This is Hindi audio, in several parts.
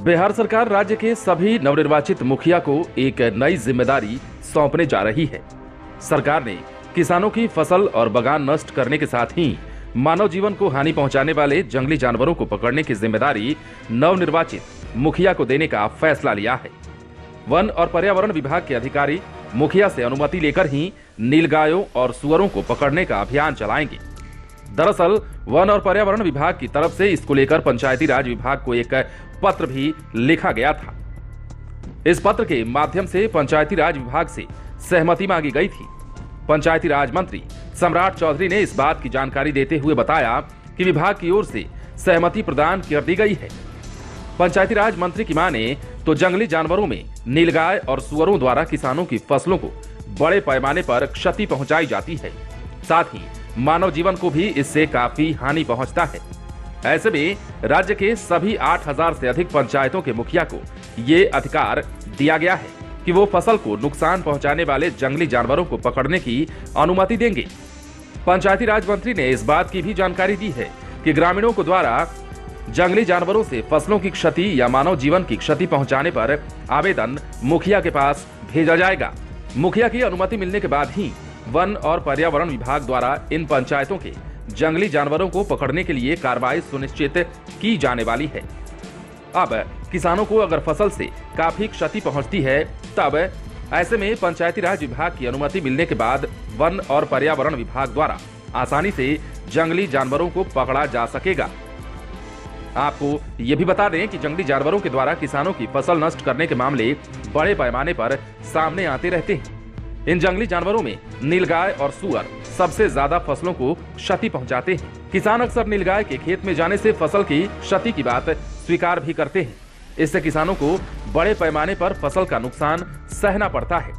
बिहार सरकार राज्य के सभी नवनिर्वाचित मुखिया को एक नई जिम्मेदारी सौंपने जा रही है। सरकार ने किसानों की फसल और बागान नष्ट करने के साथ ही मानव जीवन को हानि पहुंचाने वाले जंगली जानवरों को पकड़ने की जिम्मेदारी नवनिर्वाचित मुखिया को देने का फैसला लिया है। वन और पर्यावरण विभाग के अधिकारी मुखिया से अनुमति लेकर ही नीलगायों और सुअरों को पकड़ने का अभियान चलाएंगे। दरअसल वन और पर्यावरण विभाग की तरफ से इसको लेकर पंचायती राज विभाग को एक पत्र भी लिखा गया था। इस पत्र के माध्यम से पंचायती राज विभाग से सहमति मांगी गई थी। पंचायती राज मंत्री सम्राट चौधरी ने इस बात की जानकारी देते हुए बताया कि विभाग की ओर से सहमति प्रदान कर दी गई है। पंचायती राज मंत्री की माने तो जंगली जानवरों में नीलगाय और सुअरों द्वारा किसानों की फसलों को बड़े पैमाने पर क्षति पहुंचाई जाती है, साथ ही मानव जीवन को भी इससे काफी हानि पहुंचता है। ऐसे में राज्य के सभी 8000 से अधिक पंचायतों के मुखिया को ये अधिकार दिया गया है कि वो फसल को नुकसान पहुंचाने वाले जंगली जानवरों को पकड़ने की अनुमति देंगे। पंचायती राज मंत्री ने इस बात की भी जानकारी दी है कि ग्रामीणों को द्वारा जंगली जानवरों से फसलों की क्षति या मानव जीवन की क्षति पहुंचाने पर आवेदन मुखिया के पास भेजा जाएगा। मुखिया की अनुमति मिलने के बाद ही वन और पर्यावरण विभाग द्वारा इन पंचायतों के जंगली जानवरों को पकड़ने के लिए कार्रवाई सुनिश्चित की जाने वाली है। अब किसानों को अगर फसल से काफी क्षति पहुंचती है, तब ऐसे में पंचायती राज विभाग की अनुमति मिलने के बाद वन और पर्यावरण विभाग द्वारा आसानी से जंगली जानवरों को पकड़ा जा सकेगा। आपको ये भी बता दें कि जंगली जानवरों के द्वारा किसानों की फसल नष्ट करने के मामले बड़े पैमाने पर सामने आते रहते हैं। इन जंगली जानवरों में नीलगाय और सुअर सबसे ज्यादा फसलों को क्षति पहुंचाते हैं। किसान अक्सर नीलगाय के खेत में जाने से फसल की क्षति की बात स्वीकार भी करते हैं। इससे किसानों को बड़े पैमाने पर फसल का नुकसान सहना पड़ता है।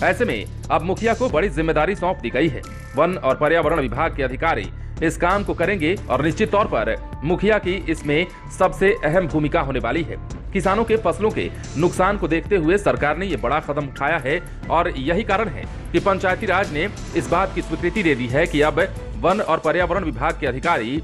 ऐसे में अब मुखिया को बड़ी जिम्मेदारी सौंप दी गई है। वन और पर्यावरण विभाग के अधिकारी इस काम को करेंगे और निश्चित तौर पर मुखिया की इसमें सबसे अहम भूमिका होने वाली है। किसानों के फसलों के नुकसान को देखते हुए सरकार ने ये बड़ा कदम उठाया है और यही कारण है कि पंचायती राज ने इस बात की स्वीकृति दे दी है कि अब वन और पर्यावरण विभाग के अधिकारी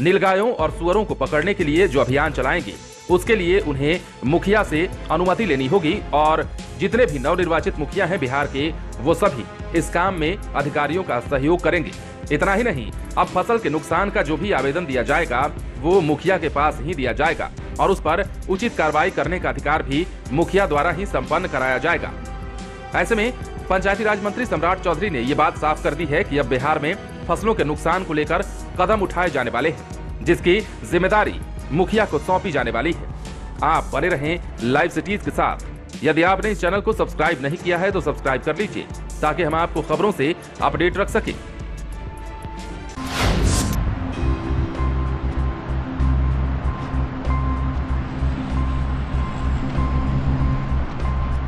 नीलगायों और सुअरों को पकड़ने के लिए जो अभियान चलाएंगे, उसके लिए उन्हें मुखिया से अनुमति लेनी होगी और जितने भी नवनिर्वाचित मुखिया हैं बिहार के, वो सभी इस काम में अधिकारियों का सहयोग करेंगे। इतना ही नहीं, अब फसल के नुकसान का जो भी आवेदन दिया जाएगा वो मुखिया के पास ही दिया जाएगा और उस पर उचित कार्रवाई करने का अधिकार भी मुखिया द्वारा ही संपन्न कराया जाएगा। ऐसे में पंचायती राज मंत्री सम्राट चौधरी ने ये बात साफ कर दी है कि अब बिहार में फसलों के नुकसान को लेकर कदम उठाए जाने वाले हैं, जिसकी जिम्मेदारी मुखिया को सौंपी जाने वाली है। आप बने रहें लाइव सिटीज के साथ। यदि आपने इस चैनल को सब्सक्राइब नहीं किया है तो सब्सक्राइब कर लीजिए ताकि हम आपको खबरों से अपडेट रख सकें।